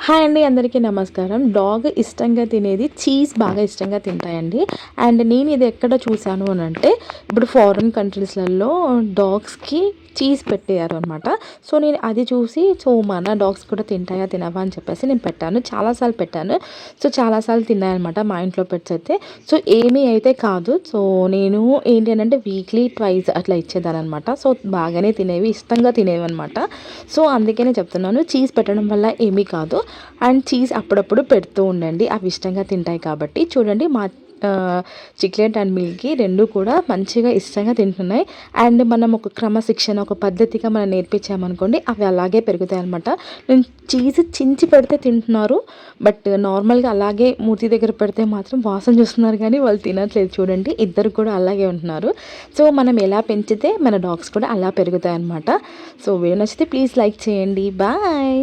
Hi అండి, అందరికీ నమస్కారం. డాగ్ ఇష్టంగా తినేది చీజ్ బాగా ఇష్టంగా తింటాయండి. అండ్ నేను ఇది ఎక్కడ చూశాను అని అంటే, ఇప్పుడు ఫారిన్ కంట్రీస్లలో డాగ్స్కి చీజ్ పెట్టారు అనమాట. సో నేను అది చూసి, సో మన డాగ్స్ కూడా తింటాయా తినవా అని చెప్పేసి నేను పెట్టాను. చాలాసార్లు పెట్టాను. సో చాలాసార్లు తిన్నాయన్నమాట మా ఇంట్లో పెట్స్ అయితే. సో ఏమీ అయితే కాదు. సో నేను ఏంటి అని అంటే వీక్లీ ట్వైస్ అట్లా ఇచ్చేదాన్ని అనమాట. సో బాగానే తినేవి, ఇష్టంగా తినేవి అనమాట. సో అందుకనే చెప్తున్నాను, చీజ్ పెట్టడం వల్ల ఏమీ కాదు. అండ్ చీజ్ అప్పుడప్పుడు పెడుతూ ఉండండి, అవి ఇష్టంగా తింటాయి కాబట్టి. చూడండి మా చిక్లెట్ అండ్ మిల్కీ రెండు కూడా మంచిగా ఇష్టంగా తింటున్నాయి. అండ్ మనం ఒక క్రమశిక్షణ, ఒక పద్ధతిగా మనం నేర్పించామనుకోండి, అవి అలాగే పెరుగుతాయి అనమాట. నేను చీజ్ చించి పెడితే తింటున్నారు, బట్ నార్మల్గా అలాగే మూతి దగ్గర పెడితే మాత్రం వాసన చూస్తున్నారు, కానీ వాళ్ళు తినట్లేదు. చూడండి, ఇద్దరు కూడా అలాగే ఉంటున్నారు. సో మనం ఎలా పెంచితే మన డాగ్స్ కూడా అలా పెరుగుతాయి అనమాట. సో వీడియో నచ్చితే ప్లీజ్ లైక్ చేయండి. బాయ్.